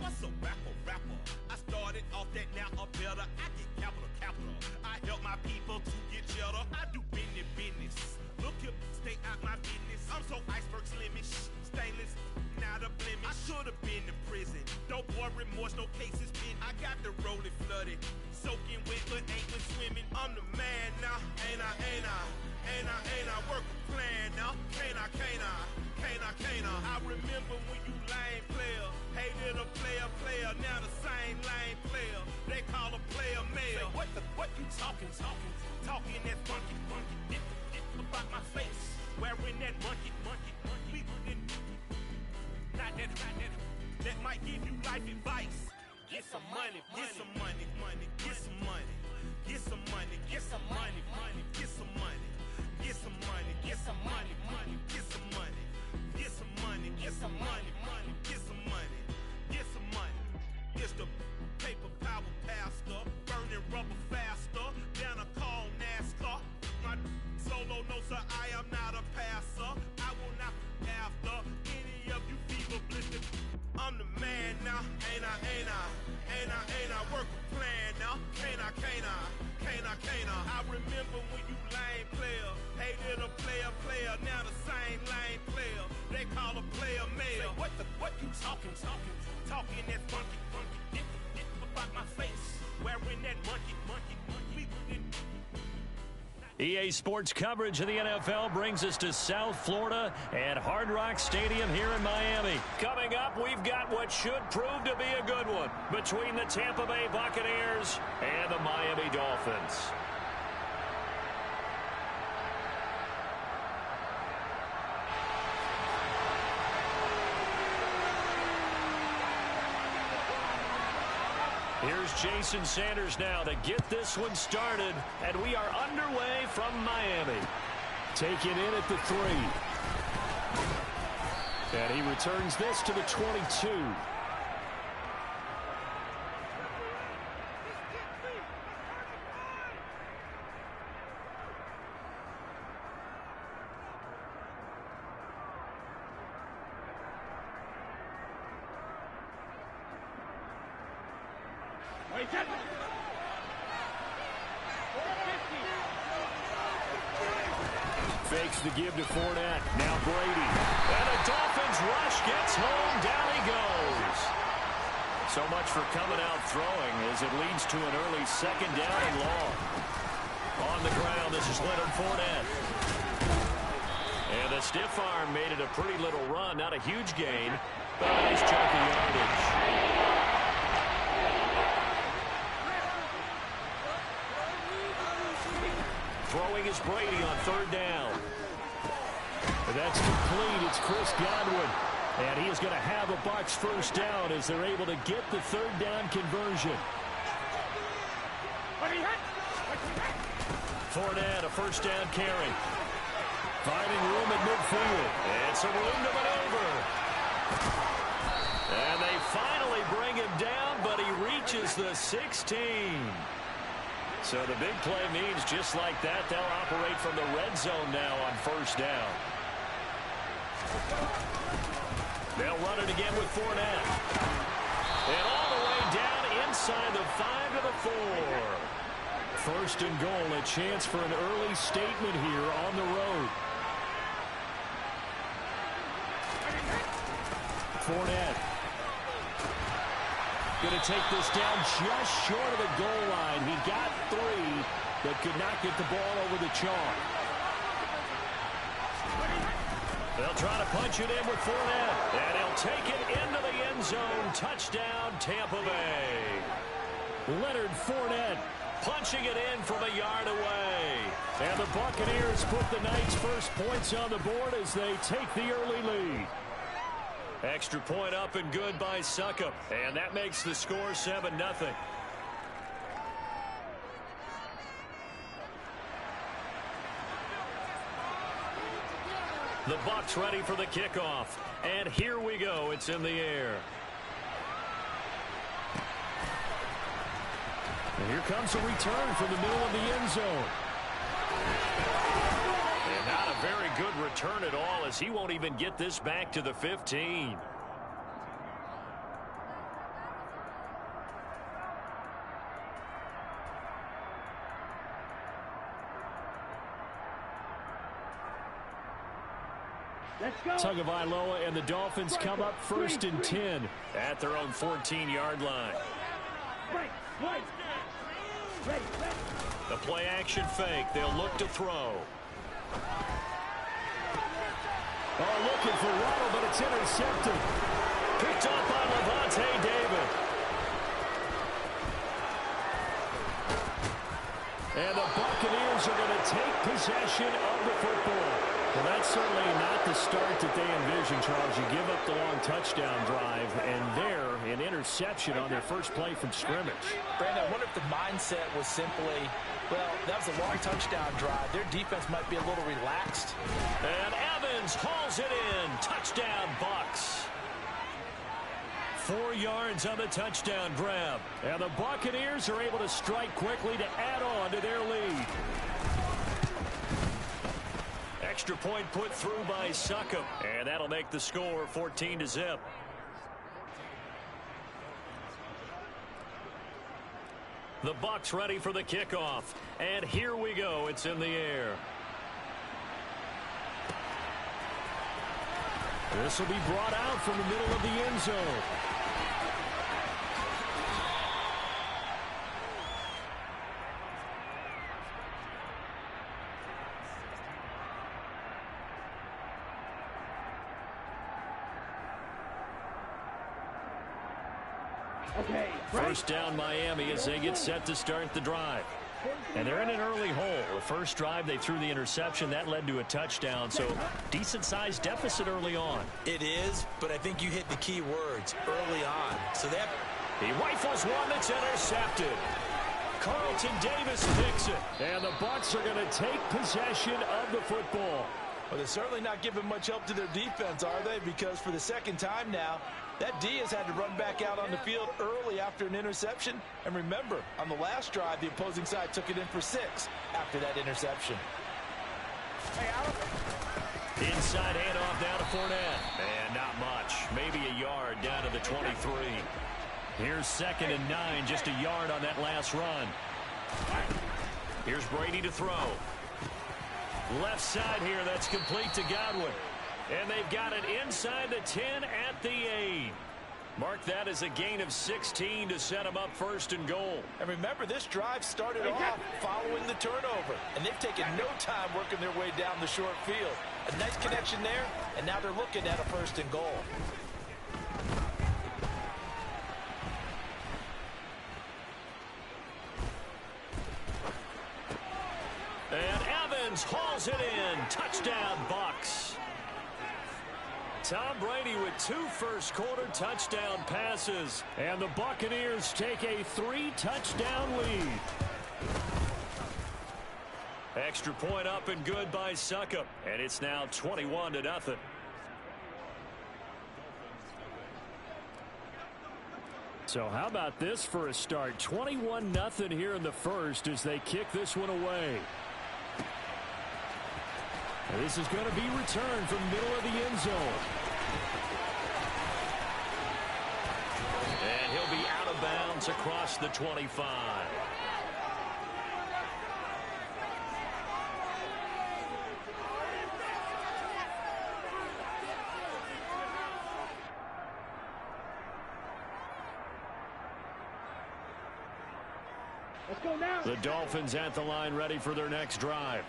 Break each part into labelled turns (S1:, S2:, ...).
S1: What's a rapper? I started off that, now I'm better. I get capital. I help my people to get cheddar. I do business. Look here, stay out my business. I'm so iceberg slimish, stainless, not a blemish. I should have been in prison. Don't boy remorse, no cases pinned. I got the rolling flooded, soaking wet, but ain't been swimming. I'm the man now, ain't I work a plan now. Can't I? I remember when you lame player, hated a player, now the same lame player. They call a player male. Say, what you talking that funky, get about my face, wearing that monkey. We not that might give you life advice. Get some money. It's the paper power pastor, burning rubber faster, down a call NASCAR. My solo notes are I am not a passer. I will not after any of you fever blistered. I'm the man now, ain't I work a plan now. Can't I? I remember when you lame player, hated a player, now the same lame player. They call a player male. Say, what you talking that funky, get about my face, wearing that monkey.
S2: EA Sports coverage of the NFL brings us to South Florida at Hard Rock Stadium here in Miami. Coming up, we've got what should prove to be a good one between the Tampa Bay Buccaneers and the Miami Dolphins. Here's Jason Sanders now to get this one started, and we are underway from Miami. Taken in at the 3. And he returns this to the 22. Fakes the give to Fournette. Now Brady. And the Dolphins rush gets home. Down he goes. So much for coming out throwing as it leads to an early second down and long. On the ground, this is Leonard Fournette. And the stiff arm made it a pretty little run. Not a huge gain, but a nice chunk of yardage. Throwing is Brady on third down. That's complete. It's Chris Godwin. And he is going to have a Bucs first down as they're able to get the third down conversion. Fournette, a first down carry. Finding room at midfield. And some room to maneuver. And they finally bring him down, but he reaches the 16. So the big play means just like that, they'll operate from the red zone now on first down. They'll run it again with Fournette. And all the way down inside the 5 to the 4. First and goal, a chance for an early statement here on the road. Fournette. Going to take this down just short of the goal line. He got 3, but could not get the ball over the chalk. They'll try to punch it in with Fournette. And he'll take it into the end zone. Touchdown, Tampa Bay. Leonard Fournette punching it in from a yard away. And the Buccaneers put the Knights' first points on the board as they take the early lead. Extra point up and good by Succop. And that makes the score 7-0. The Bucs ready for the kickoff. And here we go. It's in the air. And here comes a return from the middle of the end zone. And not a very good return at all, as he won't even get this back to the 15. Tagovailoa and the Dolphins come up first and 10 at their own 14-yard line. The play action fake. They'll look to throw. Oh, looking for Waddle, but it's intercepted. Picked up by Lavonte David. And the Buccaneers are going to take possession of the football. Well, that's certainly not the start that they envisioned, Charles. You give up the long touchdown drive, and there, an interception on their first play from scrimmage.
S3: Brandon, I wonder if the mindset was simply, well, that was a long touchdown drive. Their defense might be a little relaxed.
S2: And Evans hauls it in. Touchdown, Bucs. 4 yards on the touchdown grab. And the Buccaneers are able to strike quickly to add on to their lead. Extra point put through by Succop. And that'll make the score 14-0. The Bucs ready for the kickoff. And here we go. It's in the air. This will be brought out from the middle of the end zone. First down Miami as they get set to start the drive. And they're in an early hole. The first drive, they threw the interception. That led to a touchdown, so decent-sized deficit early on.
S3: It is, but I think you hit the key words, early on. So that
S2: he rifles one that's intercepted. Carlton Davis picks it. And the Bucs are going to take possession of the football.
S3: Well, they're certainly not giving much help to their defense, are they? Because for the second time now, that D has had to run back out on the field early after an interception. And remember, on the last drive, the opposing side took it in for 6 after that interception.
S2: Inside handoff down to Fournette. And not much. Maybe a yard down to the 23. Here's 2nd and 9, just a yard on that last run. Here's Brady to throw. Left side here, that's complete to Godwin. And they've got it inside the 10 at the 8. Mark that as a gain of 16 to set them up 1st and goal.
S3: And remember, this drive started off following the turnover. And they've taken no time working their way down the short field. A nice connection there, and now they're looking at a 1st and goal.
S2: And Evans hauls it in. Touchdown, Bucs. Tom Brady with 2 first-quarter touchdown passes. And the Buccaneers take a 3-touchdown lead. Extra point up and good by Succop. And it's now 21-0. So how about this for a start? 21-0 here in the first as they kick this one away. This is going to be returned from the middle of the end zone. And he'll be out of bounds across the 25.
S4: Let's go now.
S2: The Dolphins at the line ready for their next drive.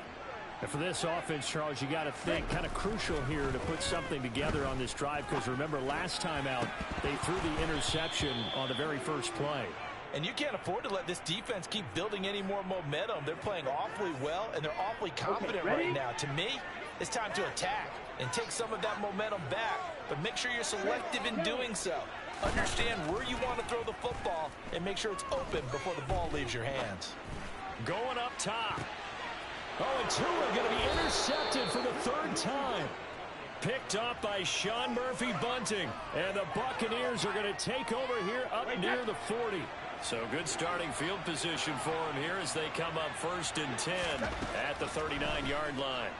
S2: And for this offense, Charles, you got to think kind of crucial here to put something together on this drive because remember last time out they threw the interception on the very first play.
S3: And you can't afford to let this defense keep building any more momentum. They're playing awfully well and they're awfully confident right now. To me, it's time to attack and take some of that momentum back, but make sure you're selective in doing so. Understand where you want to throw the football and make sure it's open before the ball leaves your hands.
S2: Going up top. Oh, and Tua going to be intercepted for the 3rd time. Picked up by Sean Murphy-Bunting. And the Buccaneers are going to take over here up near the 40. So good starting field position for them here as they come up 1st and 10 at the 39-yard line.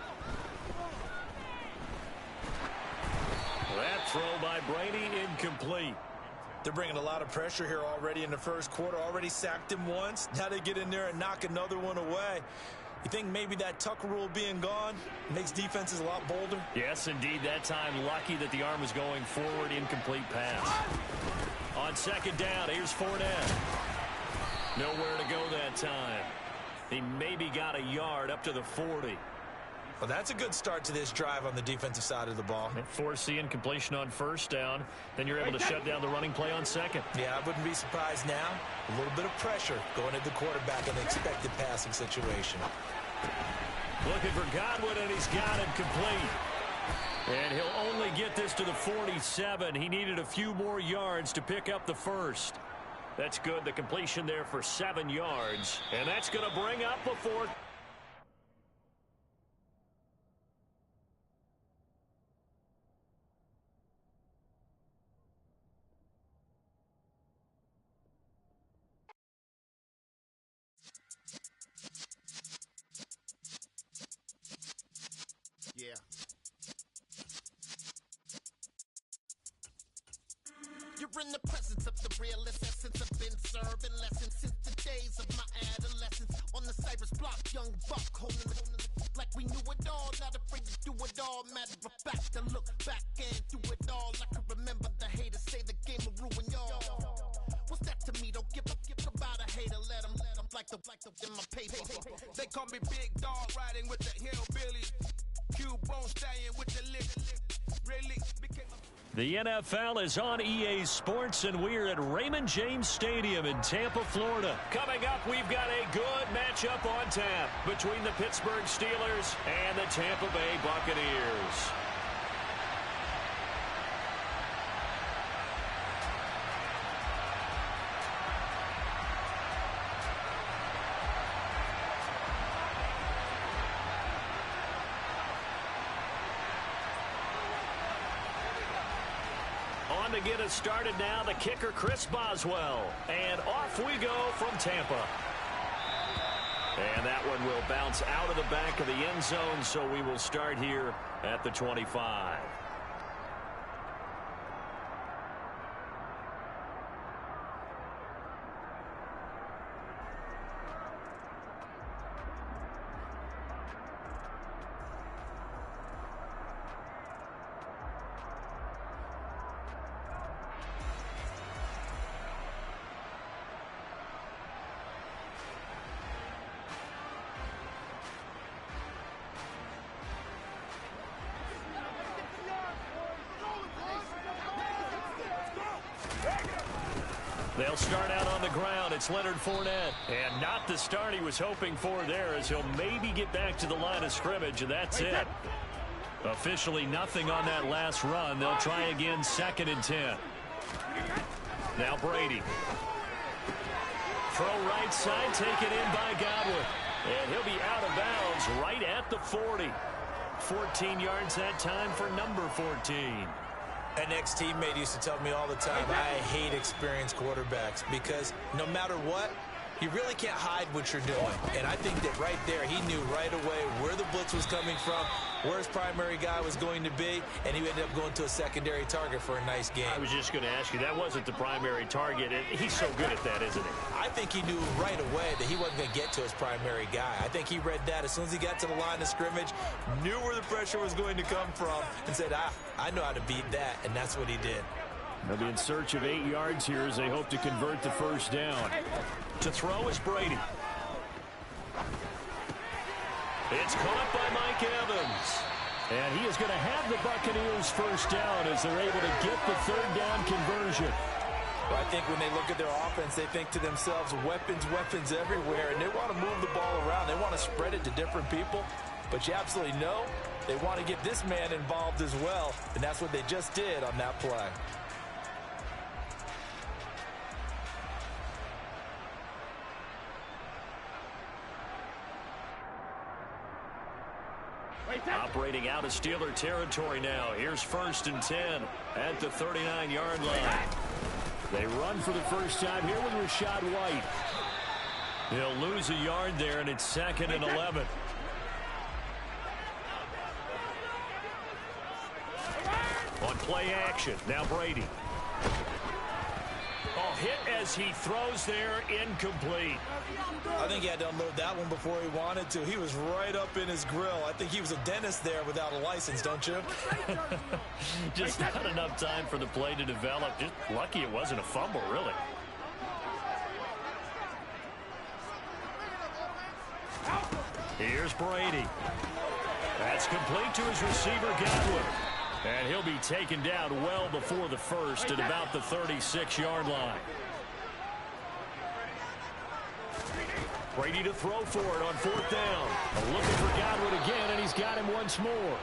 S2: That throw by Brady incomplete.
S3: They're bringing a lot of pressure here already in the first quarter. Already sacked him once. Now they get in there and knock another one away. You think maybe that Tucker rule being gone makes defenses a lot bolder?
S2: Yes, indeed. That time, lucky that the arm was going forward. Incomplete pass. On second down, here's Fournette. Nowhere to go that time. He maybe got a yard up to the 40.
S3: Well, that's a good start to this drive on the defensive side of the ball.
S2: Force the incompletion on first down. Then you're able to shut down the running play on second.
S3: Yeah, I wouldn't be surprised now. A little bit of pressure going at the quarterback in the expected passing situation.
S2: Looking for Godwin, and he's got it complete. And he'll only get this to the 47. He needed a few more yards to pick up the first. That's good. The completion there for 7 yards. And that's going to bring up the fourth.
S1: Yeah. You're in the presence of the realest essence. I've been serving lessons since the days of my adolescence. On the Cypress block, young buck holding the like we knew it all. Not afraid to do it all. Matter of fact, to look back and do it all. I can remember the haters say the game will ruin y'all. What's that to me? Don't give about a hater. Let them like the in my paper. They call me Big Dog, riding with the hillbillies. Cubone staying with the lick. Really became a
S2: The NFL is on EA Sports, and we're at Raymond James Stadium in Tampa, Florida. Coming up, we've got a good matchup on tap between the Pittsburgh Steelers and the Tampa Bay Buccaneers. To get us started now, the kicker, Chris Boswell. And off we go from Tampa. And that one will bounce out of the back of the end zone, so we will start here at the 25. They'll start out on the ground. It's Leonard Fournette. And not the start he was hoping for there, as he'll maybe get back to the line of scrimmage, and that's it. Officially nothing on that last run. They'll try again, 2nd and 10. Now Brady. Throw right side, taken in by Godwin. And he'll be out of bounds right at the 40. 14 yards that time for number 14.
S3: An ex-teammate used to tell me all the time, I hate experienced quarterbacks because no matter what, you really can't hide what you're doing. And I think that right there, he knew right away where the blitz was coming from, where his primary guy was going to be, and he ended up going to a secondary target for a nice game.
S2: I was just going to ask you, that wasn't the primary target. He's so good at that, isn't he?
S3: I think he knew right away that he wasn't going to get to his primary guy. I think he read that as soon as he got to the line of scrimmage, knew where the pressure was going to come from, and said, I know how to beat that, and that's what he did.
S2: They'll be in search of 8 yards here as they hope to convert the first down. To throw is Brady. It's caught by Mike Evans. And he is going to have the Buccaneers first down as they're able to get the 3rd down conversion.
S3: Well, I think when they look at their offense, they think to themselves, weapons everywhere, and they want to move the ball around. They want to spread it to different people. But you absolutely know they want to get this man involved as well, and that's what they just did on that play.
S2: Operating out of Steeler territory now. Here's 1st and 10 at the 39-yard line. They run for the first time here with Rachaad White. He'll lose a yard there, and it's 2nd and 11. On play action, now Brady. Oh, hit as he throws there, incomplete.
S3: I think he had to unload that one before he wanted to. He was right up in his grill. I think he was a dentist there without a license, don't you?
S2: Just not enough time for the play to develop. Just lucky it wasn't a fumble, really. Here's Brady. That's complete to his receiver, Godwin. And he'll be taken down well before the first at about the 36-yard line. Brady to throw for it on 4th down. Looking for Godwin again, and he's got him once more.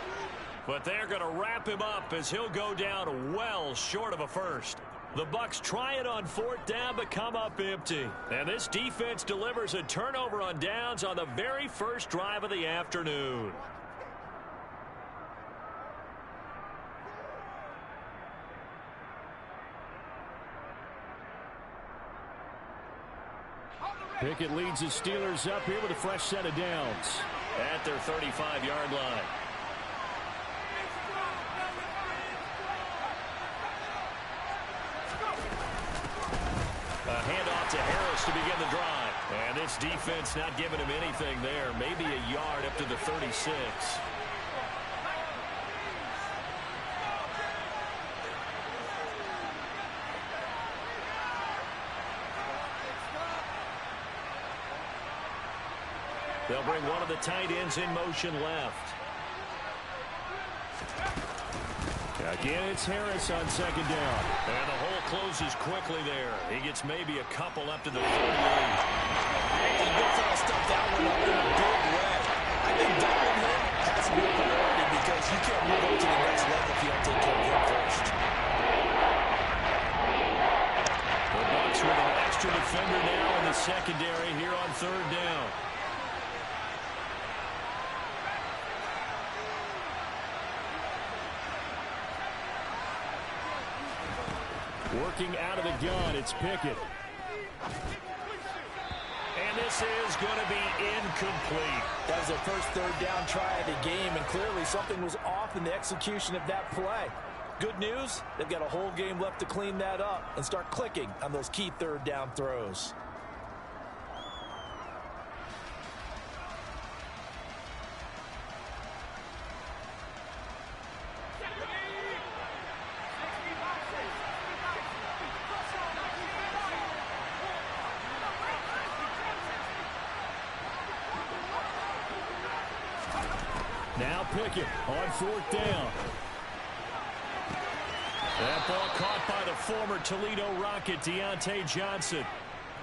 S2: But they're going to wrap him up as he'll go down well short of a first. The Bucs try it on 4th down, but come up empty. And this defense delivers a turnover on downs on the very first drive of the afternoon. Pickett leads the Steelers up here with a fresh set of downs at their 35-yard line. A handoff to Harris to begin the drive. And this defense not giving him anything there. Maybe a yard up to the 36. They'll bring one of the tight ends in motion left. Again, it's Harris on 2nd down. And the hole closes quickly there. He gets maybe a couple up to the 38.
S3: The big fella stuffed that one up in a big way. I think doubling him has to be a priority because you can't move up to the next level if you don't take care of him first.
S2: The Bucs with an extra defender now in the secondary here on 3rd down. Working out of the gun, it's Pickett. And this is going to be incomplete.
S3: That was their first 3rd down try of the game, and clearly something was off in the execution of that play. Good news, they've got a whole game left to clean that up and start clicking on those key 3rd down throws.
S2: Now Pickett on 4th down. That ball caught by the former Toledo Rocket, Deontay Johnson.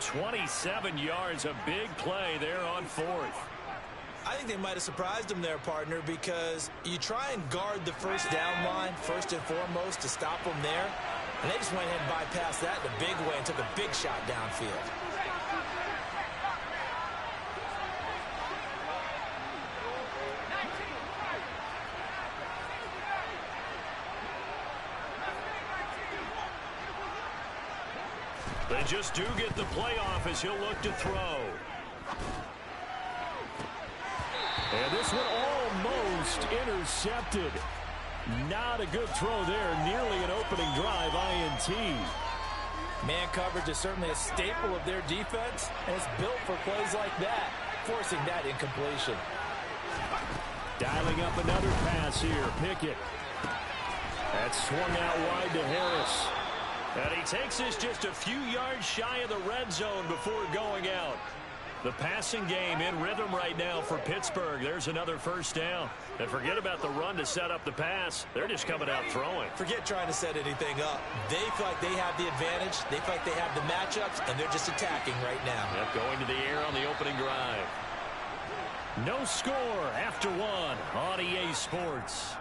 S2: 27 yards, a big play there on 4th.
S3: I think they might have surprised him there, partner, because you try and guard the first down line first and foremost to stop them there. And they just went ahead and bypassed that in a big way and took a big shot downfield.
S2: They just do get the playoff as he'll look to throw. And this one almost intercepted. Not a good throw there. Nearly an opening drive INT.
S3: Man coverage is certainly a staple of their defense, and it's built for plays like that, forcing that incompletion.
S2: Dialing up another pass here. Pickett. That's swung out wide to Harris. And he takes this just a few yards shy of the red zone before going out. The passing game in rhythm right now for Pittsburgh. There's another first down. And forget about the run to set up the pass. They're just coming out throwing.
S3: Forget trying to set anything up. They feel like they have the advantage. They feel like they have the matchups, and they're just attacking right now.
S2: Yep, going to the air on the opening drive. No score after one on EA Sports.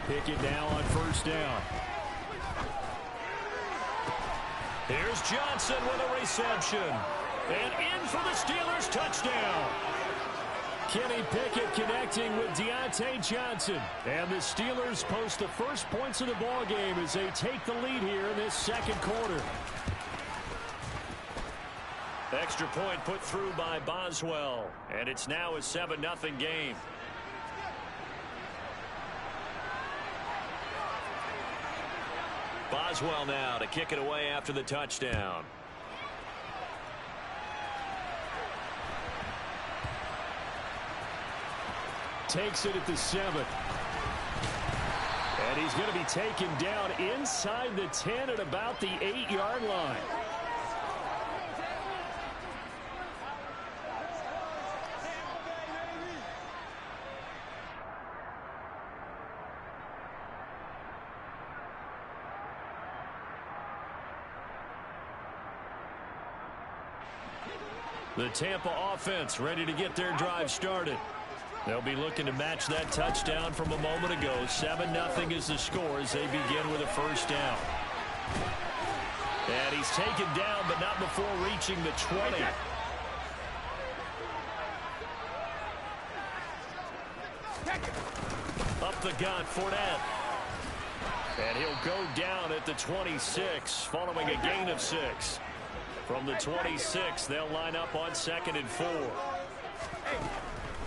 S2: Pickett now on first down. Here's Johnson with a reception. And in for the Steelers touchdown. Kenny Pickett connecting with Deontay Johnson. And the Steelers post the first points of the ball game as they take the lead here in this second quarter. Extra point put through by Boswell. And it's now a 7-0 game. Boswell now to kick it away after the touchdown. Takes it at the 7. And he's going to be taken down inside the 10 at about the 8-yard line. The Tampa offense ready to get their drive started. They'll be looking to match that touchdown from a moment ago. 7-0 is the score as they begin with a first down. And he's taken down, but not before reaching the 20. Up the gut, Fournette. And he'll go down at the 26, following a gain of 6. From the 26, they'll line up on 2nd and 4.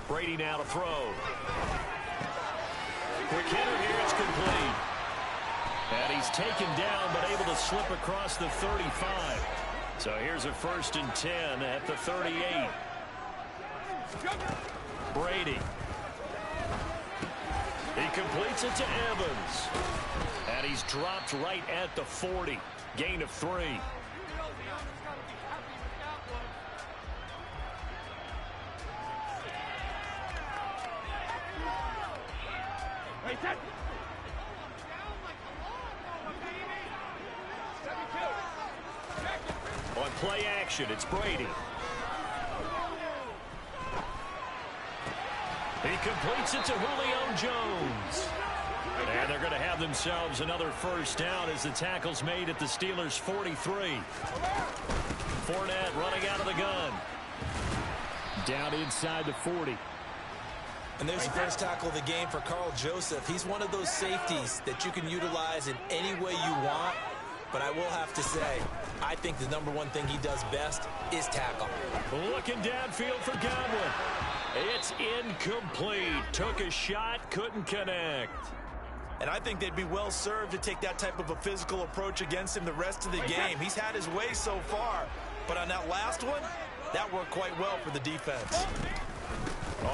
S2: Brady now to throw. Quick hitter here, it's complete. And he's taken down, but able to slip across the 35. So here's a 1st and 10 at the 38. Brady. He completes it to Evans. And he's dropped right at the 40. Gain of 3. On play action, it's Brady. He completes it to Julio Jones. And they're going to have themselves another first down as the tackle's made at the Steelers' 43. Fournette running out of the gun. Down inside the 40.
S3: And there's the first tackle of the game for Carl Joseph. He's one of those safeties that you can utilize in any way you want. But I will have to say, I think the #1 thing he does best is tackle.
S2: Looking downfield for Godwin. It's incomplete. Took a shot, couldn't connect.
S3: And I think they'd be well served to take that type of a physical approach against him the rest of the game. He's had his way so far. But on that last one, that worked quite well for the defense.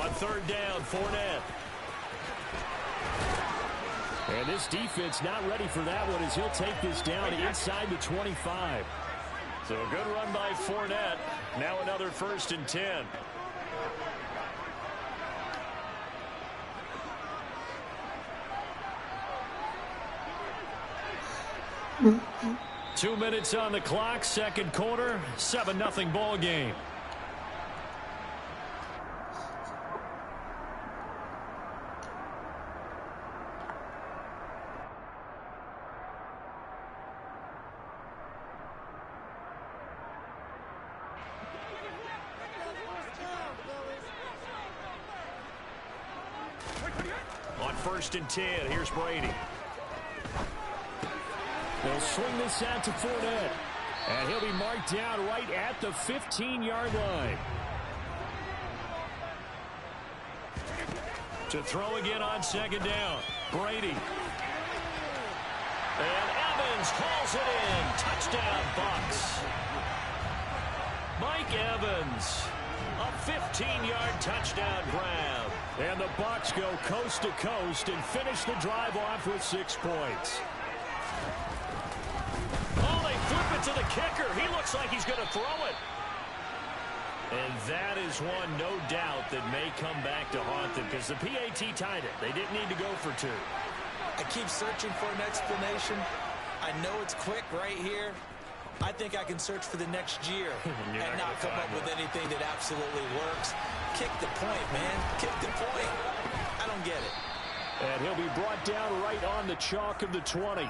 S2: On 3rd down, Fournette. And this defense not ready for that one as he'll take this down inside the 25. So a good run by Fournette. Now another 1st and 10. Mm-hmm. 2 minutes on the clock, second quarter, 7-0 ball game. On 1st and 10, here's Brady. They'll swing this out to Fournette. And he'll be marked down right at the 15-yard line. To throw again on 2nd down. Brady. And Evans hauls it in. Touchdown, Bucs. Mike Evans. A 15-yard touchdown grab. And the Bucs go coast to coast and finish the drive off with 6 points. Oh, they flip it to the kicker. He looks like he's going to throw it. And that is one, no doubt, that may come back to haunt them because the PAT tied it. They didn't need to go for 2.
S3: I keep searching for an explanation. I know it's quick right here. I think I can search for the next year and not come up with anything that absolutely works. Kick the point, man. Kick the point. I don't get it.
S2: And he'll be brought down right on the chalk of the 20.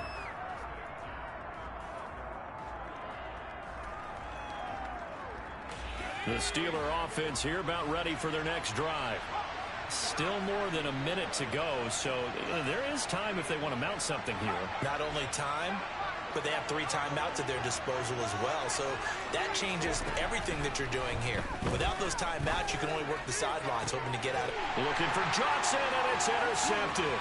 S2: The Steeler offense here about ready for their next drive. Still more than a minute to go, so there is time if they want to mount something here.
S3: Not only time, but they have 3 timeouts at their disposal as well. So that changes everything that you're doing here. Without those timeouts, you can only work the sidelines, hoping to get out of it.
S2: Looking for Johnson, and it's intercepted.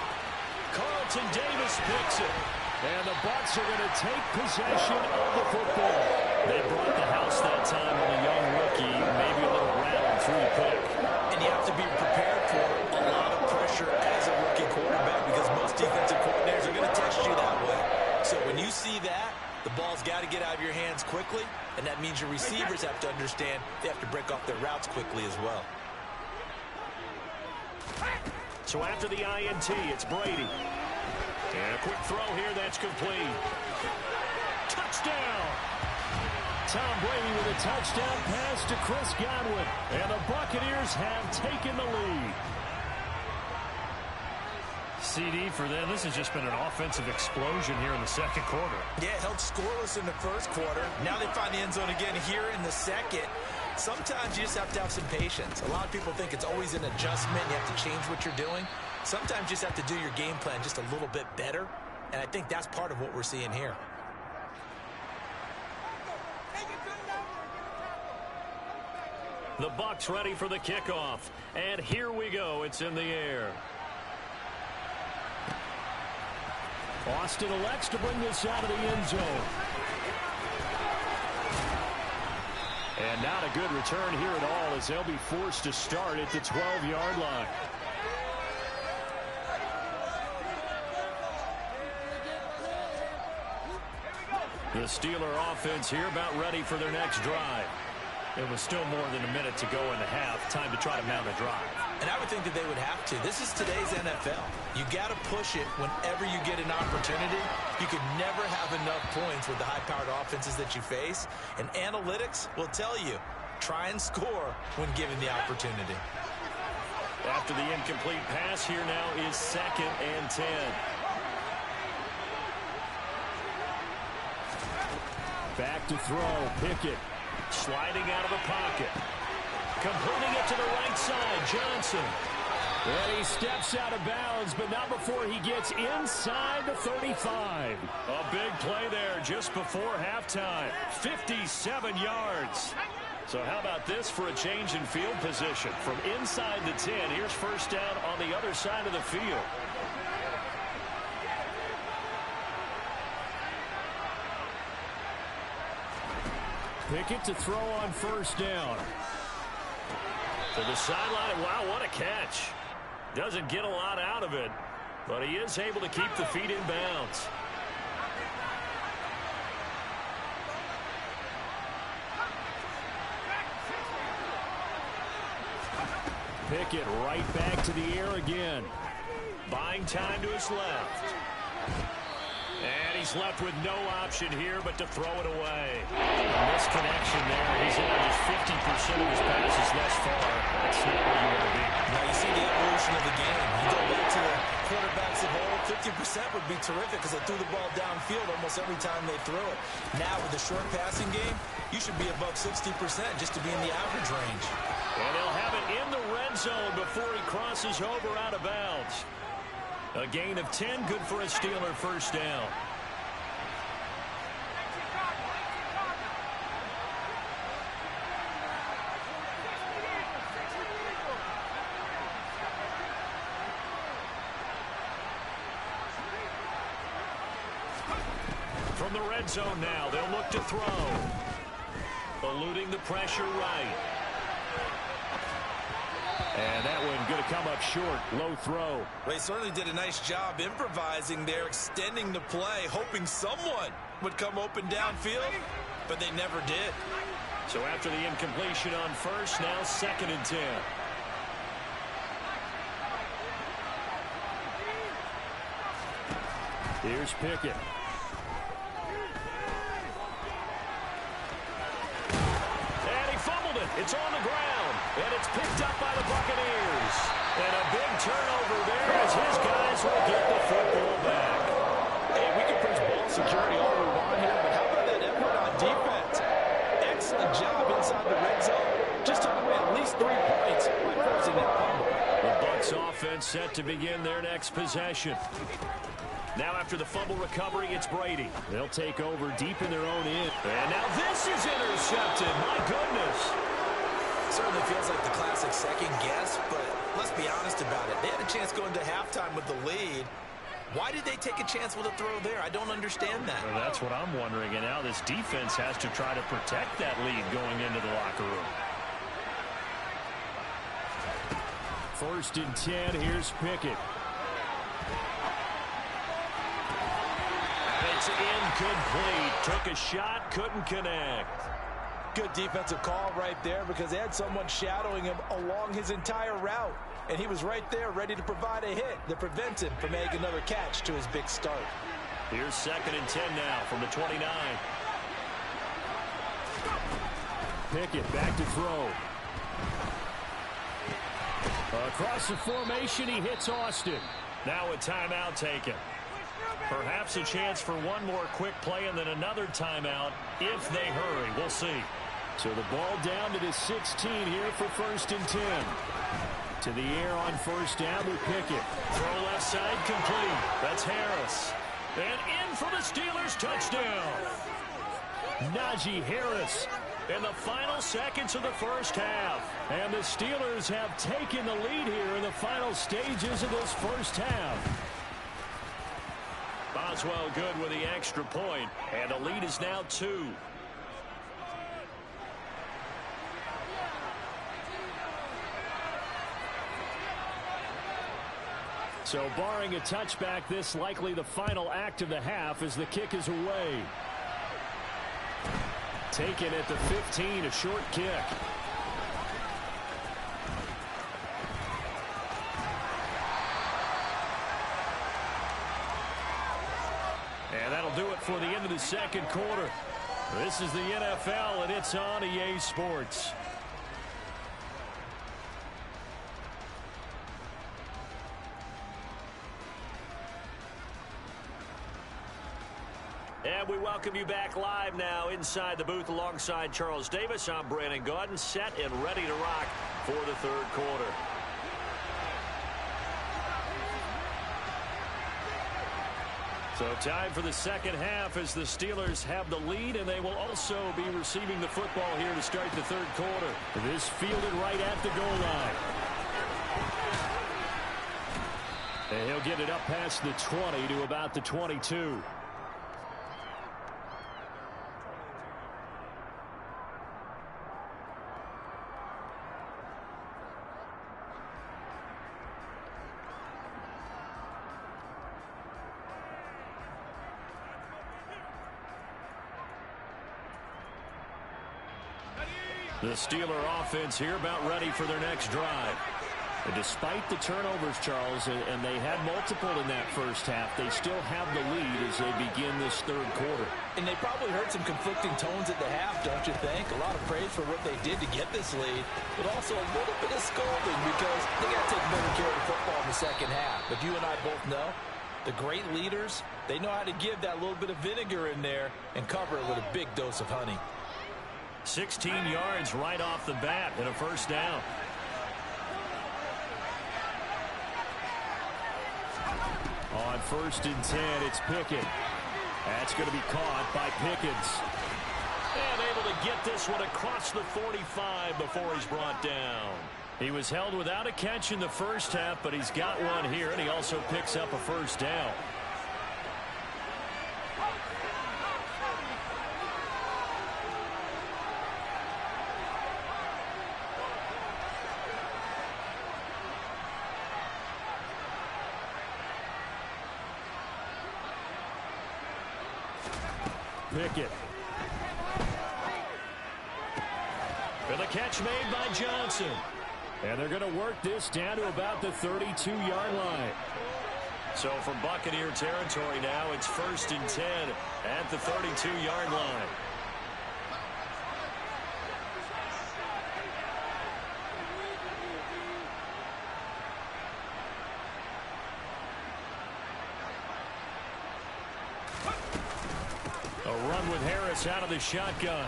S2: Carlton Davis picks it. And the Bucs are going to take possession of the football. They brought the house that time on a young rookie, maybe a little rattled-through pick.
S3: And you have to be prepared for a lot of pressure as a rookie quarterback because most defensive coordinators are going to test you that way. So when you see that, the ball's got to get out of your hands quickly, and that means your receivers have to understand they have to break off their routes quickly as well.
S2: So after the INT, it's Brady. And a quick throw here, that's complete. Touchdown! Tom Brady with a touchdown pass to Chris Godwin. And the Buccaneers have taken the lead. CD for them, this has just been an offensive explosion here in the second quarter.
S3: Yeah, it held scoreless in the first quarter. Now they find the end zone again here in the second. Sometimes you just have to have some patience. A lot of people think it's always an adjustment. You have to change what you're doing. Sometimes you just have to do your game plan just a little bit better. And I think that's part of what we're seeing here.
S2: The Bucs ready for the kickoff. And here we go. It's in the air. Austin elects to bring this out of the end zone. And not a good return here at all as they'll be forced to start at the 12-yard line. The Steeler offense here about ready for their next drive. It was still more than a minute to go in the half. Time to try to mount a drive.
S3: And I would think that they would have to. This is today's NFL. You got to push it whenever you get an opportunity. You could never have enough points with the high-powered offenses that you face. And analytics will tell you, try and score when given the opportunity.
S2: After the incomplete pass, here now is 2nd and 10. Back to throw, Pickett. Sliding out of the pocket. Completing it to the right side, Johnson. And he steps out of bounds, but not before he gets inside the 35. A big play there just before halftime. 57 yards. So how about this for a change in field position? From inside the 10, here's first down on the other side of the field. Pickett to throw on first down. To the sideline. Wow, what a catch. Doesn't get a lot out of it, but he is able to keep the feet in bounds. Pickett right back to the air again. Buying time to his left. And he's left with no option here but to throw it away. A misconnection there. He's in on just 50% of his passes thus far. That's not where you want to be.
S3: Now you see the evolution of the game. You go back to the quarterbacks of old, 50% would be terrific because they threw the ball downfield almost every time they threw it. Now with the short passing game, you should be above 60% just to be in the average range.
S2: And they'll have it in the red zone before he crosses over out of bounds. A gain of 10, good for a Steeler first down. From the red zone now, they'll look to throw. Eluding the pressure right. And that one going to come up short. Low throw.
S3: They certainly did a nice job improvising there, extending the play, hoping someone would come open downfield, but they never did.
S2: So after the incompletion on first, now 2nd and 10. Here's Pickett. And he fumbled it. It's on the ground. And it's picked up by the Buccaneers. And a big turnover there as his guys will get the football back.
S3: Hey, we can preach ball security all we want here, but how about that effort on defense? Excellent job inside the red zone. least 3 points by forcing that fumble.
S2: The Bucs offense set to begin their next possession. Now after the fumble recovery, it's Brady. They'll take over deep in their own end. And now this is intercepted. My goodness.
S3: Certainly feels like the classic second guess, but let's be honest about it. They had a chance going to halftime with the lead. Why did they take a chance with a throw there? I don't understand that.
S2: Well, that's what I'm wondering. And now this defense has to try to protect that lead going into the locker room. 1st and 10. Here's Pickett. And it's incomplete. Took a shot, couldn't connect.
S3: Good defensive call right there because they had someone shadowing him along his entire route. And he was right there ready to provide a hit that prevents him from making another catch to his big start.
S2: Here's 2nd and 10 now from the 29. Pickett back to throw. Across the formation, he hits Austin. Now a timeout taken. Perhaps a chance for one more quick play and then another timeout if they hurry. We'll see. So the ball down to the 16 here for 1st and 10. To the air on 1st down with Pickett. Throw left side complete. That's Harris. And in for the Steelers touchdown. Najee Harris in the final seconds of the first half. And the Steelers have taken the lead here in the final stages of this first half. Boswell good with the extra point, and the lead is now 2. So barring a touchback, this likely the final act of the half as the kick is away. Taken at the 15, a short kick. And that'll do it for the end of the second quarter. This is the NFL, and it's on EA Sports. And we welcome you back live now inside the booth alongside Charles Davis. I'm Brandon Gaudin, set and ready to rock for the third quarter. So time for the second half as the Steelers have the lead, and they will also be receiving the football here to start the third quarter. This fielded right at the goal line. And he'll get it up past the 20 to about the 22. The Steeler offense here about ready for their next drive. And despite the turnovers, Charles, and they had multiple in that first half, they still have the lead as they begin this third quarter.
S3: And they probably heard some conflicting tones at the half, don't you think? A lot of praise for what they did to get this lead, but also a little bit of scolding because they got to take better care of the football in the second half. But you and I both know the great leaders, they know how to give that little bit of vinegar in there and cover it with a big dose of honey.
S2: 16 yards right off the bat and a first down. On 1st and 10, it's Pickett. That's going to be caught by Pickens. And able to get this one across the 45 before he's brought down. He was held without a catch in the first half, but he's got one here, and he also picks up a first down. Pickett. And the catch made by Johnson. And they're going to work this down to about the 32-yard line. So from Buccaneer territory now, it's 1st and 10 at the 32-yard line. A run with Harris out of the shotgun.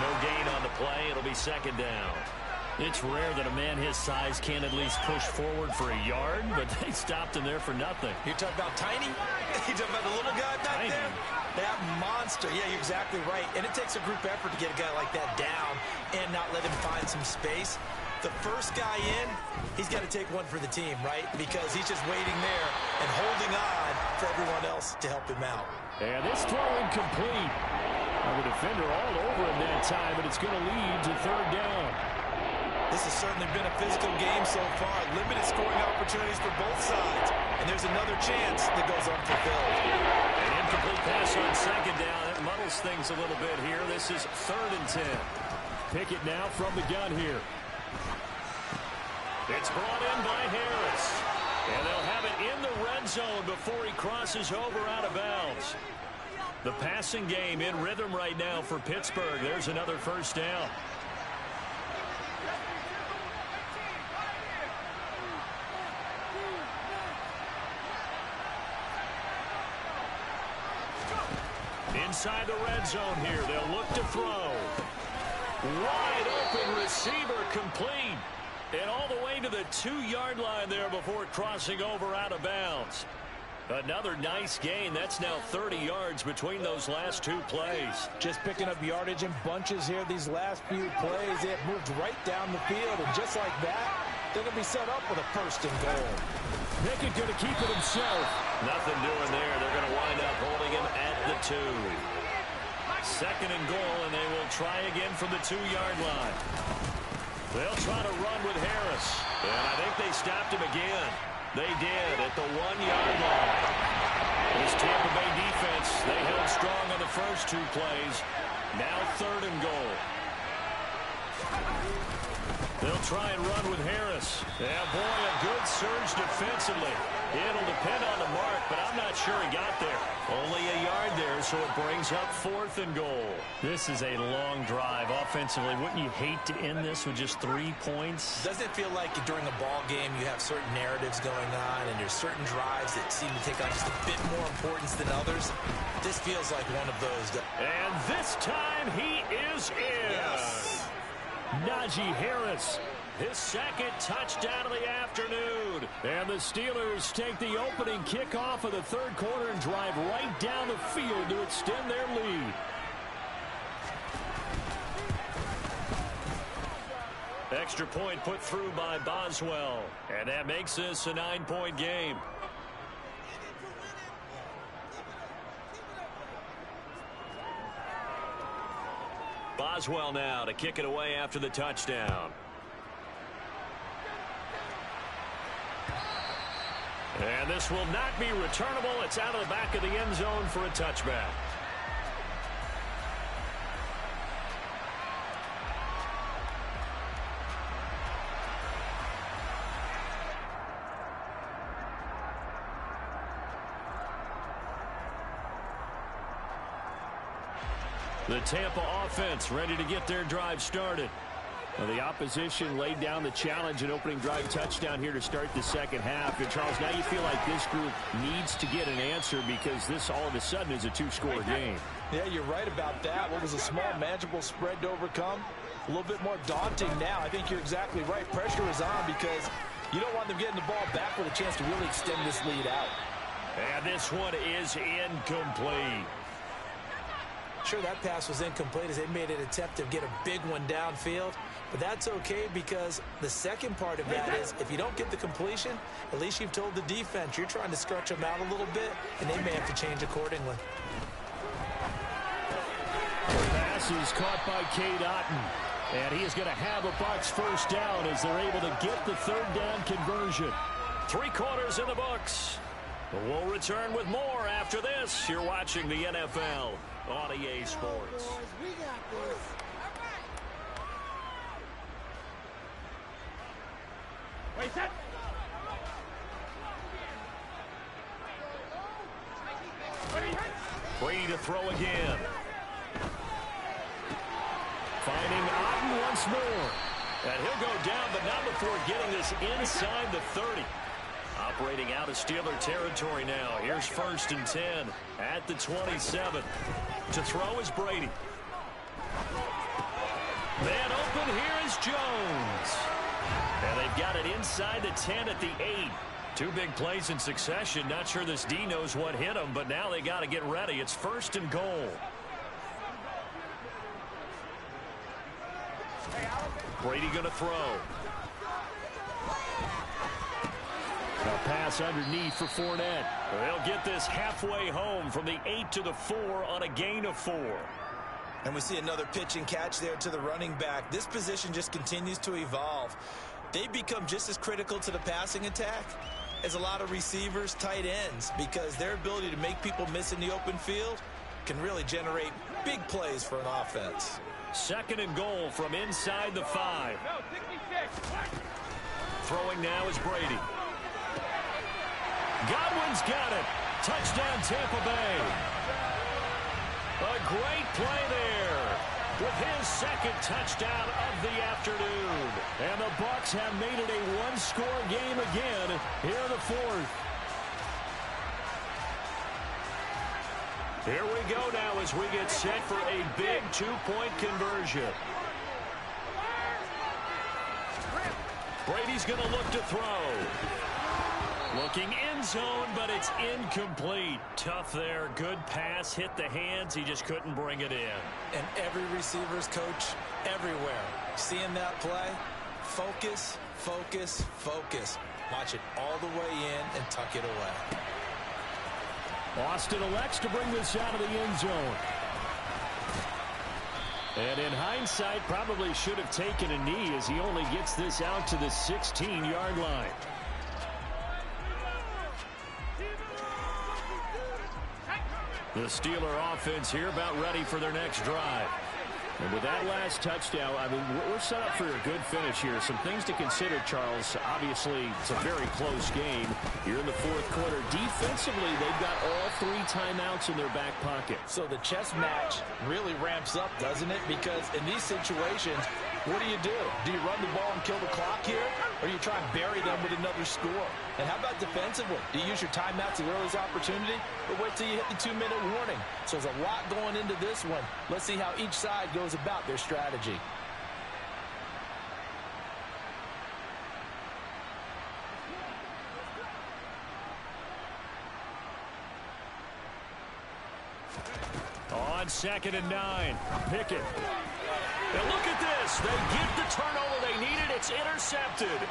S2: No gain on the play. It'll be second down.
S5: It's rare that a man his size can't at least push forward for a yard, but they stopped him there for nothing.
S3: You're talking about tiny? You're talking about the little guy back
S5: Tiny.
S3: there? That monster. Yeah, you're exactly right. And it takes a group effort to get a guy like that down and not let him find some space. The first guy in, he's got to take one for the team, right? Because he's just waiting there and holding on for everyone else to help him out.
S5: And this throw incomplete. The defender all over him that time, but it's going to lead to third down.
S3: This has certainly been a physical game so far. Limited scoring opportunities for both sides. And there's another chance that goes unfulfilled.
S2: An incomplete pass on second down. It muddles things a little bit here. This is 3rd and 10.
S5: Pickett now from the gun here.
S2: It's brought in by Harris. And they'll have it in the red zone before he crosses over out of bounds. The passing game in rhythm right now for Pittsburgh. There's another first down. Inside the red zone here, they'll look to throw. Wide open receiver complete. And all the way to the 2-yard line there before crossing over out of bounds. Another nice gain. That's now 30 yards between those last 2 plays.
S3: Just picking up yardage in bunches here. These last few plays, they have moved right down the field. And just like that, they're going to be set up with a 1st and goal.
S5: Pickett going to keep it himself.
S2: Nothing doing there. They're going to wind up holding him at the 2. 2nd and goal, and they will try again from the 2-yard line. They'll try to run with Harris. And I think they stopped him again. They did at the 1-yard line. This Tampa Bay defense, they held strong on the first 2 plays. Now 3rd and goal. They'll try and run with Harris. Yeah, boy, a good surge defensively. It'll depend on the mark, but I'm not sure he got there. Only a yard there, so it brings up 4th and goal.
S5: This is a long drive offensively. Wouldn't you hate to end this with just 3 points?
S3: Doesn't it feel like during a ball game you have certain narratives going on and there's certain drives that seem to take on just a bit more importance than others? This feels like one of those.
S2: And this time he is in.
S3: Yes.
S5: Najee Harris,
S2: his 2nd touchdown of the afternoon.
S5: And the Steelers take the opening kickoff of the 3rd quarter and drive right down the field to extend their lead.
S2: Extra point put through by Boswell. And that makes this a 9-point game. Boswell now to kick it away after the touchdown. And this will not be returnable. It's out of the back of the end zone for a touchback. The Tampa offense ready to get their drive started.
S5: Well, the opposition laid down the challenge and opening drive touchdown here to start the 2nd half. And, Charles, now you feel like this group needs to get an answer because this all of a sudden is a 2-score game.
S3: Yeah, you're right about that. What was a small, manageable spread to overcome? A little bit more daunting now. I think you're exactly right. Pressure is on because you don't want them getting the ball back with a chance to really extend this lead out.
S2: And this one is incomplete.
S3: Sure, that pass was incomplete as they made an attempt to get a big one downfield. But that's okay because the second part of that is if you don't get the completion, at least you've told the defense you're trying to stretch them out a little bit, and they may have to change accordingly.
S5: The pass is caught by Cade Otton. And he is going to have a Bucs 1st down as they're able to get the 3rd down conversion.
S2: 3 quarters in the books. We'll return with more after this. You're watching the NFL on EA Sports.
S4: Wait, set.
S2: Free to throw again.
S5: Finding Otton once more.
S2: And he'll go down, but not before getting this inside the 30. Operating out of Steeler territory now. Here's 1st and 10 at the 27. To throw is Brady. is Jones. And they've got it inside the 10 at the 8. Two big plays in succession. Not sure this D knows what hit him, but now they got to get ready. It's 1st and goal. Brady going to throw. A pass underneath for Fournette. They'll get this halfway home from the 8 to the 4 on a gain of 4.
S3: And we see another pitch and catch there to the running back. This position just continues to evolve. They become just as critical to the passing attack as a lot of receivers, tight ends, because their ability to make people miss in the open field can really generate big plays for an offense.
S2: 2nd and goal from inside the 5. Throwing now is Brady. Godwin's got it. Touchdown, Tampa Bay. A great play there with his 2nd touchdown of the afternoon. And the Bucs have made it a one-score game again here in the 4th. Here we go now as we get set for a big 2-point conversion. Brady's going to look to throw. Looking end zone, but it's incomplete. Tough there. Good pass. Hit the hands. He just couldn't bring it in.
S3: And every receiver's coach everywhere. Seeing that play, focus, focus, focus. Watch it all the way in and tuck it away.
S2: Austin elects to bring this out of the end zone. And in hindsight, probably should have taken a knee as he only gets this out to the 16-yard line. The Steeler offense here about ready for their next drive. And with that last touchdown, I mean, we're set up for a good finish here. Some things to consider, Charles. Obviously, it's a very close game. You're in the 4th quarter. Defensively, they've got all 3 timeouts in their back pocket.
S3: So the chess match really ramps up, doesn't it? Because in these situations, what do? Do you run the ball and kill the clock here? Or do you try and bury them with another score? And how about defensively? Do you use your timeouts at earliest opportunity? Or wait till you hit the 2-minute warning? So there's a lot going into this one. Let's see how each side goes about their strategy.
S2: On 2nd and 9, Pickett. And look at this. They get the turnover they needed. It's intercepted.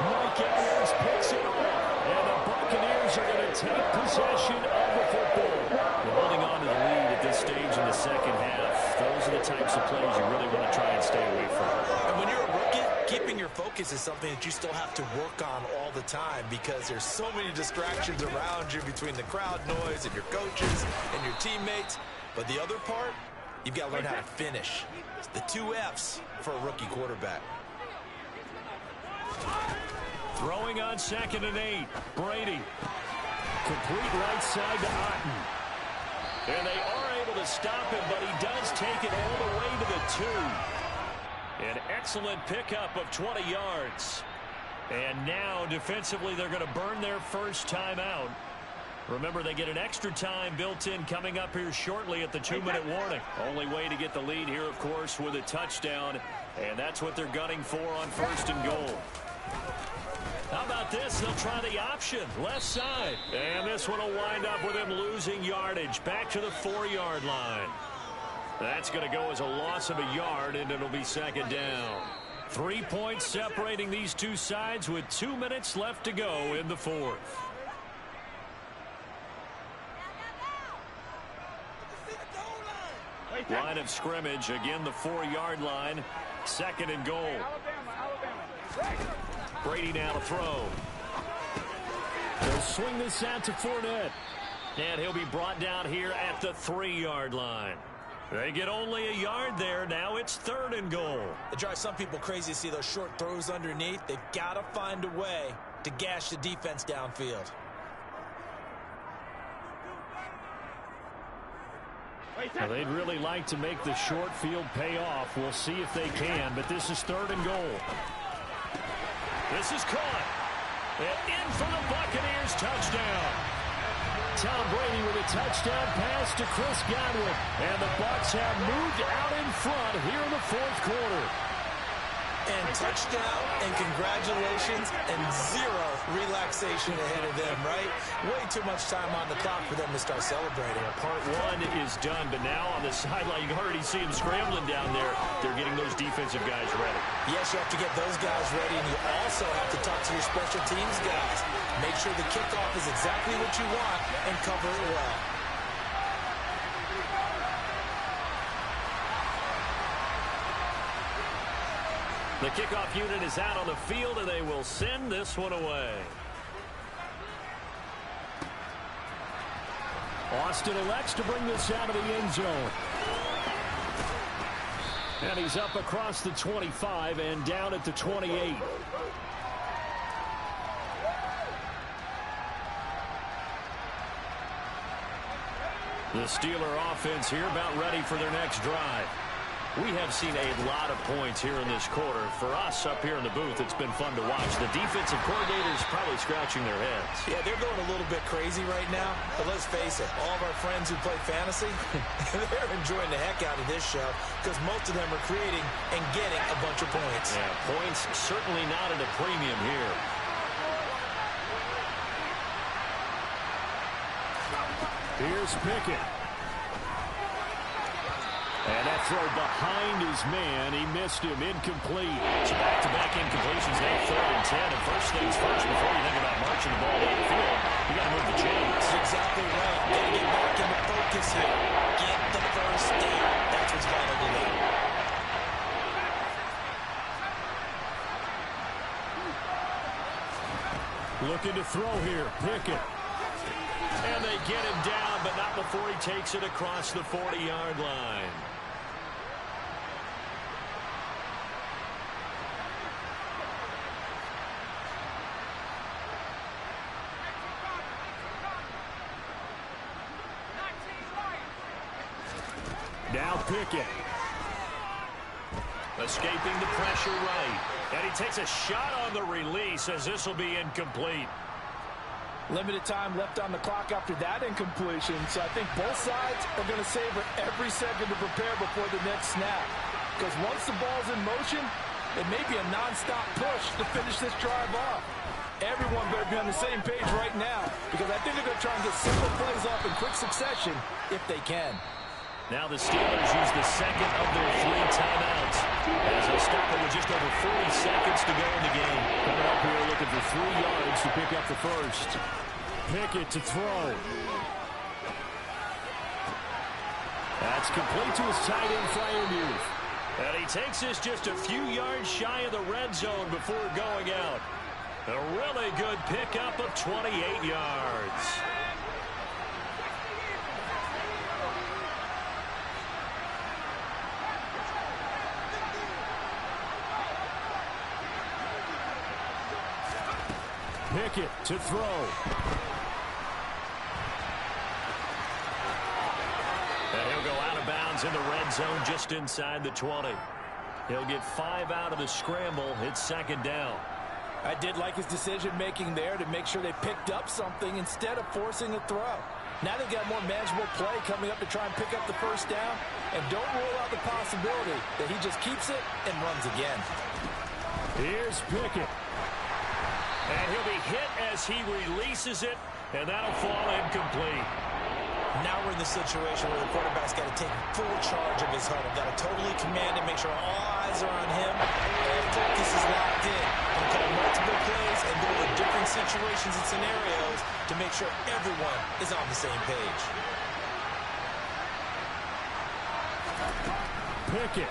S2: Mike Evans picks it off. And the Buccaneers are going to take possession of the football. They're holding on to the lead at this stage in the 2nd half. Those are the types of plays you really want to try and stay away from.
S3: And when you're a rookie, keeping your focus is something that you still have to work on all the time because there's so many distractions around you between the crowd noise and your coaches and your teammates. But the other part, you've got to learn how to finish. It's the 2 F's for a rookie quarterback.
S2: Throwing on 2nd and 8. Brady. Complete right side to Otten. And they are able to stop him, but he does take it all the way to the 2. An excellent pickup of 20 yards. And now, defensively, they're going to burn their first timeout. Remember, they get an extra time built in coming up here shortly at the 2-minute warning. Only way to get the lead here, of course, with a touchdown. And that's what they're gunning for on 1st and goal. How about this? They'll try the option, left side. And this one will wind up with him losing yardage back to the 4-yard line. That's going to go as a loss of a yard, and it'll be 2nd down. 3 points separating these two sides with 2 minutes left to go in the 4th. Line of scrimmage, again the 4-yard line. 2nd and goal. Brady now to throw. They'll swing this out to Fournette. And he'll be brought down here at the 3-yard line. They get only a yard there. Now it's 3rd and goal.
S3: It drives some people crazy to see those short throws underneath. They've got to find a way to gash the defense downfield.
S2: Now, they'd really like to make the short field pay off. We'll see if they can, but this is 3rd and goal. This is caught. And in for the Buccaneers, touchdown. Tom Brady with a touchdown pass to Chris Godwin. And the Bucs have moved out in front here in the 4th quarter.
S3: And touchdown, and congratulations, and zero relaxation ahead of them, right? Way too much time on the clock for them to start celebrating.
S2: Part one is done, but now on the sideline, you can already see them scrambling down there. They're getting those defensive guys ready.
S3: Yes, you have to get those guys ready, and you also have to talk to your special teams guys. Make sure the kickoff is exactly what you want and cover it well.
S2: The kickoff unit is out on the field, and they will send this one away.
S5: Austin elects to bring this out of the end zone. And he's up across the 25 and down at the 28.
S2: The Steeler offense here about ready for their next drive. We have seen a lot of points here in this quarter. For us up here in the booth, it's been fun to watch. The defensive coordinators probably scratching their heads.
S3: Yeah, they're going a little bit crazy right now. But let's face it, all of our friends who play fantasy, they're enjoying the heck out of this show because most of them are creating and getting a bunch of points.
S2: Yeah, points certainly not at a premium here.
S5: Here's Pickett. And that throw behind his man. He missed him. Incomplete.
S2: So back-to-back incompletions. Now 3rd and 10. And first things first, before you think about marching the ball down the field, you got to move the chains.
S3: That's exactly right. Got to get back into focus here. Get the first down. That's what's vital to do.
S5: Looking to throw here. Pickett.
S2: And they get him down, but not before he takes it across the 40-yard line.
S5: Now Pickett.
S2: Escaping the pressure right. And he takes a shot on the release as this will be incomplete.
S3: Limited time left on the clock after that incompletion, so I think both sides are going to savor every second to prepare before the next snap. Because once the ball's in motion, it may be a nonstop push to finish this drive off. Everyone better be on the same page right now because I think they're going to try and get simple plays off in quick succession if they can.
S2: Now the Steelers use the second of their 3 timeouts as they'll stop it with just over 40 seconds to go in the game.
S5: Coming up here looking for 3 yards to pick up the first. Pickett to throw. That's complete to his tight end, Freiermuth.
S2: And he takes this just a few yards shy of the red zone before going out. A really good pickup of 28 yards.
S5: Pickett to throw.
S2: And he'll go out of bounds in the red zone just inside the 20. He'll get 5 out of the scramble. It's 2nd down.
S3: I did like his decision-making there to make sure they picked up something instead of forcing a throw. Now they've got more manageable play coming up to try and pick up the first down. And don't rule out the possibility that he just keeps it and runs again.
S5: Here's Pickett.
S2: And he'll be hit as he releases it, and that'll fall incomplete.
S3: Now we're in the situation where the quarterback's got to take full charge of his huddle. Got to totally command and make sure all eyes are on him. All focus is locked in. And call multiple plays and go over different situations and scenarios to make sure everyone is on the same page.
S5: Pickett.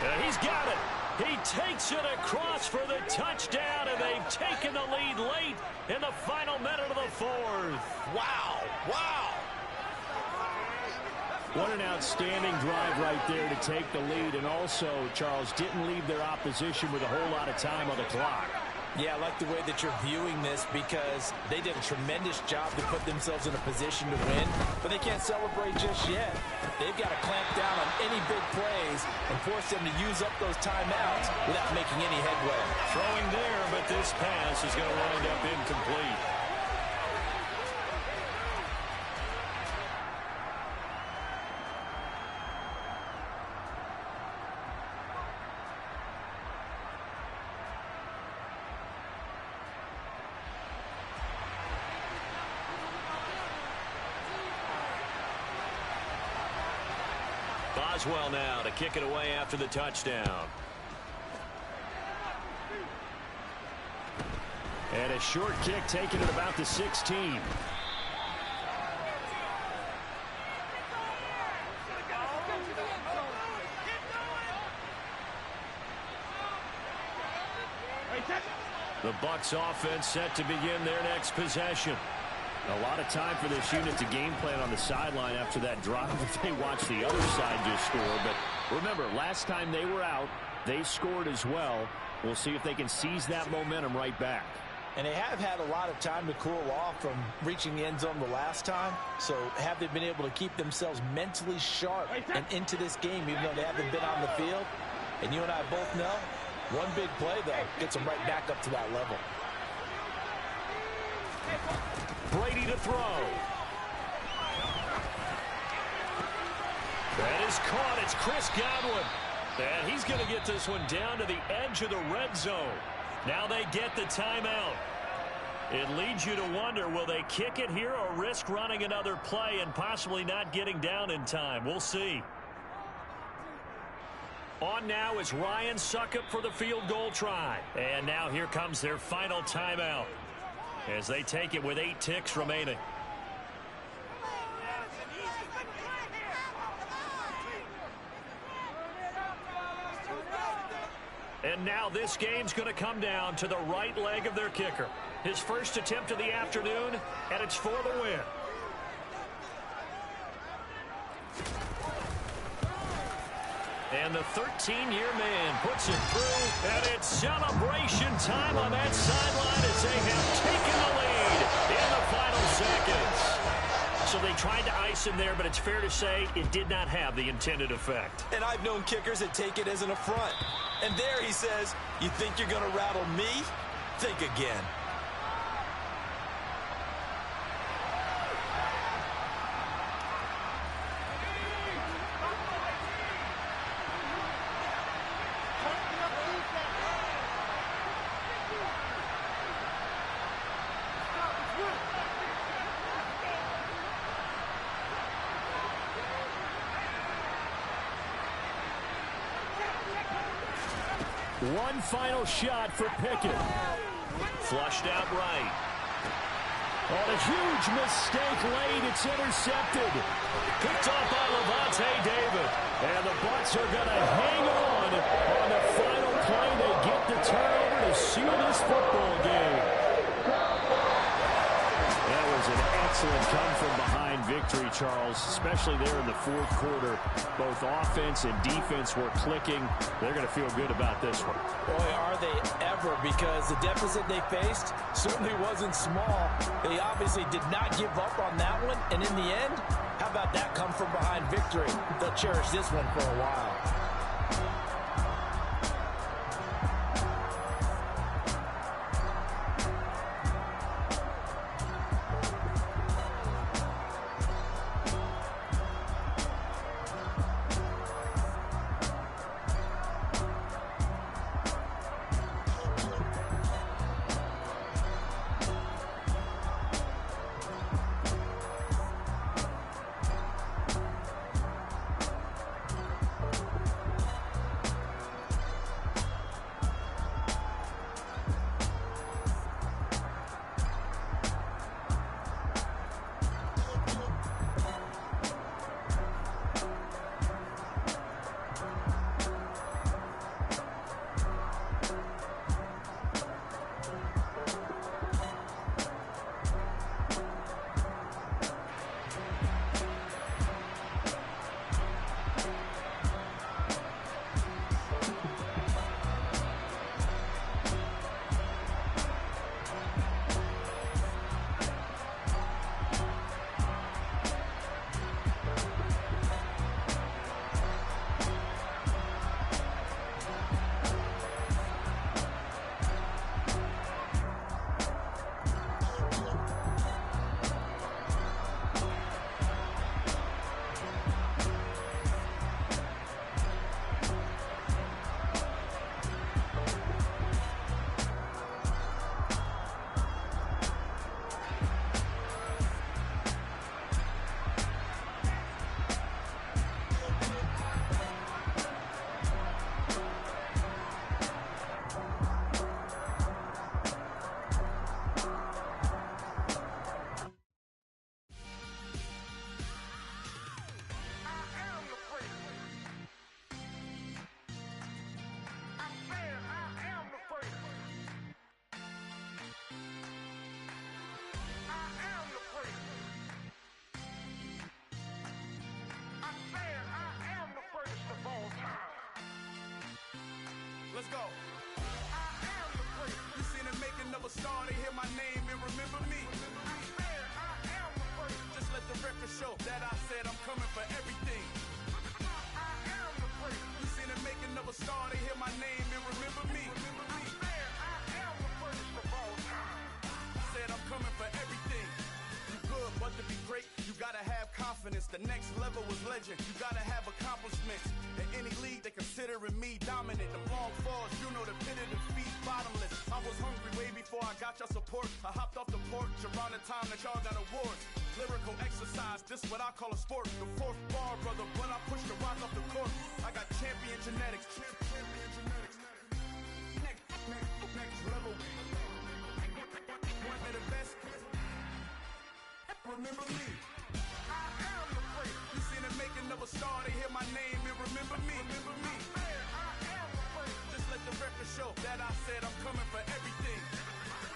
S2: And he's got it. He takes it across for the touchdown, and they've taken the lead late in the final minute of the 4th.
S3: Wow. Wow.
S5: What an outstanding drive right there to take the lead. And also, Charles, didn't leave their opposition with a whole lot of time on the clock.
S3: Yeah, I like the way that you're viewing this because they did a tremendous job to put themselves in a position to win, but they can't celebrate just yet. They've got to clamp down on any big plays and force them to use up those timeouts without making any headway.
S2: Throwing there, but this pass is going to wind up incomplete. Boswell now to kick it away after the touchdown. And a short kick taken at about the 16. The Bucs offense set to begin their next possession. A lot of time for this unit to game plan on the sideline after that drive if they watch the other side just score. But remember, last time they were out, they scored as well. We'll see if they can seize that momentum right back.
S3: And they have had a lot of time to cool off from reaching the end zone the last time. So have they been able to keep themselves mentally sharp and into this game even though they haven't been on the field? And you and I both know, one big play, though, gets them right back up to that level.
S2: Brady to throw. That is caught. It's Chris Godwin. And he's going to get this one down to the edge of the red zone. Now they get the timeout. It leads you to wonder, will they kick it here or risk running another play and possibly not getting down in time? We'll see. On now is Ryan Succop for the field goal try. And now here comes their final timeout as they take it with 8 ticks remaining. And now this game's going to come down to the right leg of their kicker. His first attempt of the afternoon, and it's for the win. And the 13-year man puts it through, and it's celebration time on that sideline as they have taken the lead in the final seconds. So they tried to ice him there, but it's fair to say it did not have the intended effect.
S3: And I've known kickers that take it as an affront. And there he says, you think you're going to rattle me? Think again.
S2: One final shot for Pickett. Flushed out right. On a huge mistake late, it's intercepted. Picked off by Lavonte David. And the Bucs are going to hang on the final play. They get the turnover to seal this football game. That was an excellent come-from-behind victory, Charles, especially there in the fourth quarter. Both offense and defense were clicking. They're going to feel good about this one.
S3: Boy, are they ever, because the deficit they faced certainly wasn't small. They obviously did not give up on that one, and in the end, how about that come-from-behind victory? They'll cherish this one for a while.
S1: Let's go. You seen the making of a star, they hear my name and remember me. Just let the record show that I said I'm coming for everything. You seen the making of a star, they hear my name and remember me. Said I'm coming for everything. You good, but to be great, you gotta have confidence. The next level was legend. You gotta have accomplishments. In any league, they considering me dominant. The long falls, you know the pit of defeat, bottomless. I was hungry way before I got your support. I hopped off the porch around the time that y'all got awards. Lyrical exercise, this what I call a sport. The fourth bar, brother, when I push the rock off the court. I got champion genetics. Next level. One of the best. Remember me. I am the great. You seen the making of a star, they hear my name and remember me. Remember me. I am the great. Just let the record show that I said I'm coming for everything.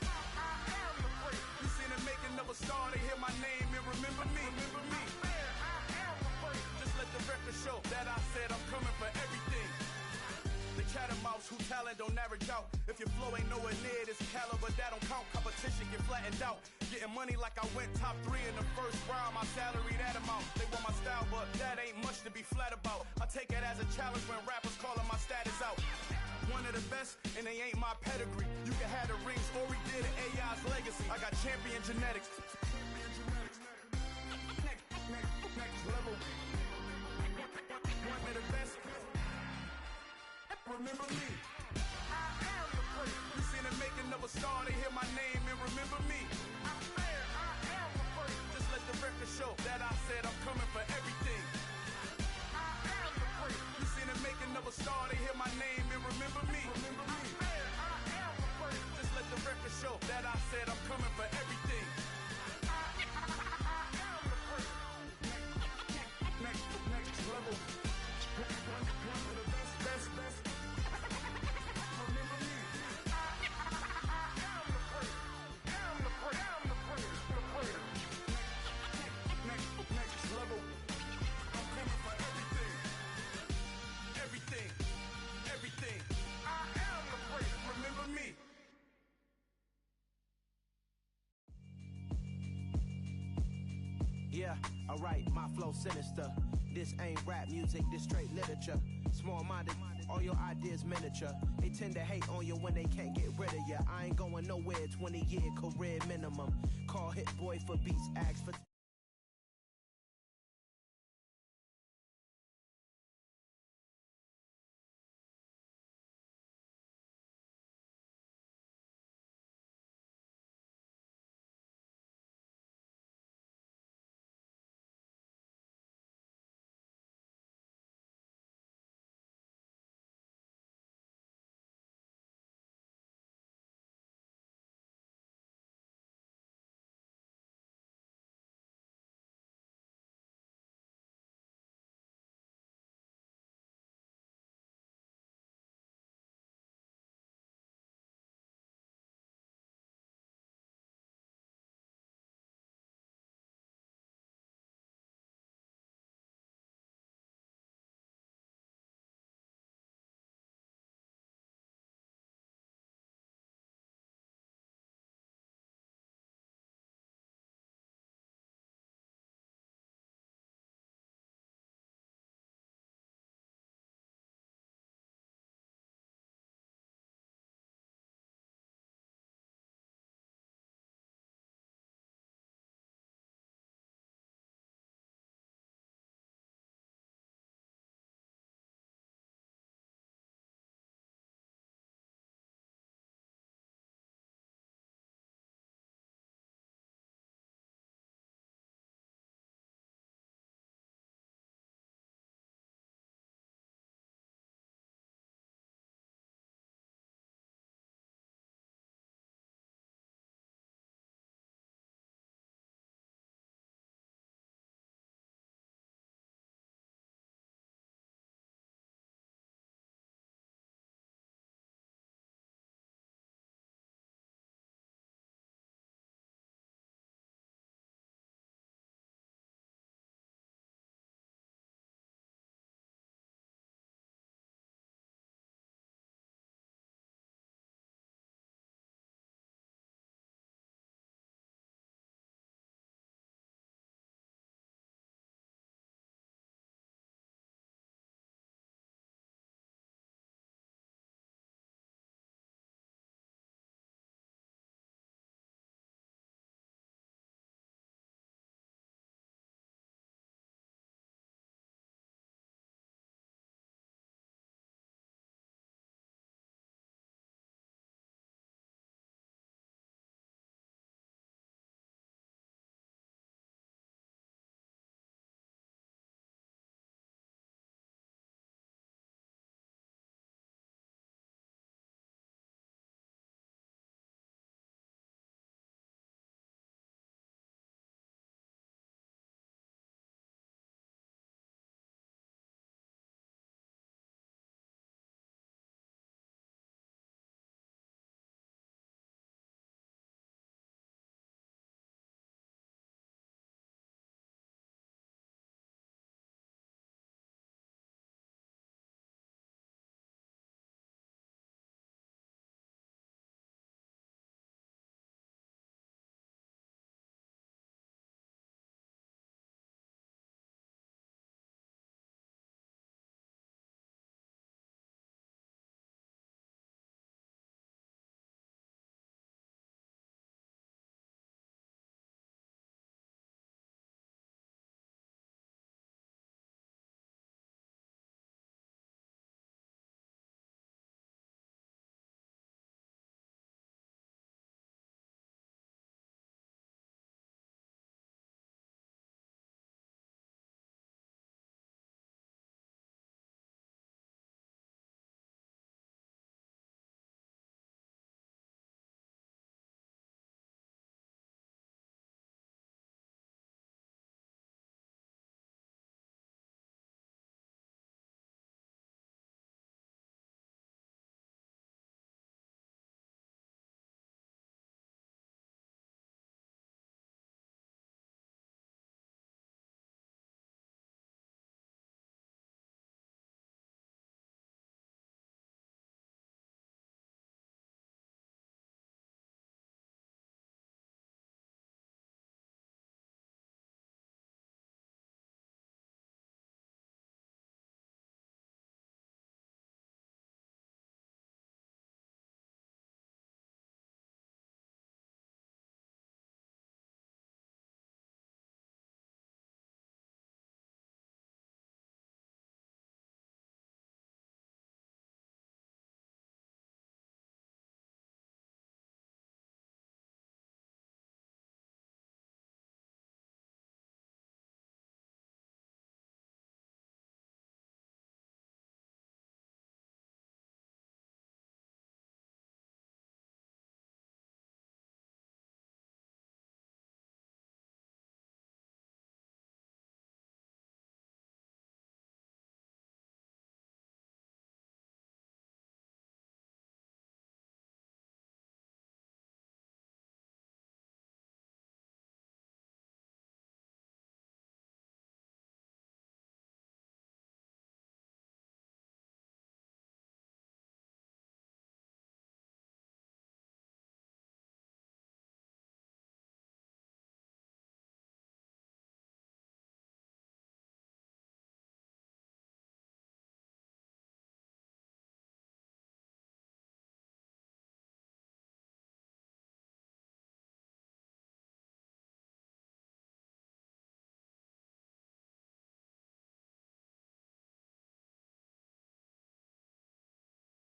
S1: I am the great. You seen the making of a star, they hear my name and remember me. Remember me. I am the great. Just let the record show that I said I'm coming for everything. The chattermouse who talent don't average out. If your flow ain't nowhere near this caliber, that don't count. Competition get flattened out. Getting money like I went top 3 in the first round. My salary that amount. They want my style, but that ain't much to be flat about. I take it as a challenge when rappers calling my status out. One of the best, and they ain't my pedigree. You can have the rings, or we did it, AI's legacy. I got champion genetics. Next level. One of the best. Remember me. I am the great. You seen the making of a star, they hear my name and remember me. I am the great. Just let the record show that I said I'm coming for everything. I am the great. You seen the making of a star, they hear my name and remember me. Remember me. I am the great. Just let the record show that I said I'm coming for everything. I am the great. Next level. One of the best. Next level. I'm coming for everything. Everything. I am the great. Remember me.
S6: Yeah, alright, my flow sinister. This ain't rap music, this straight literature. Small-minded, all your ideas miniature. They tend to hate on you when they can't get rid of you. I ain't going nowhere, 20-year career minimum. Call Hit Boy for beats, ask for...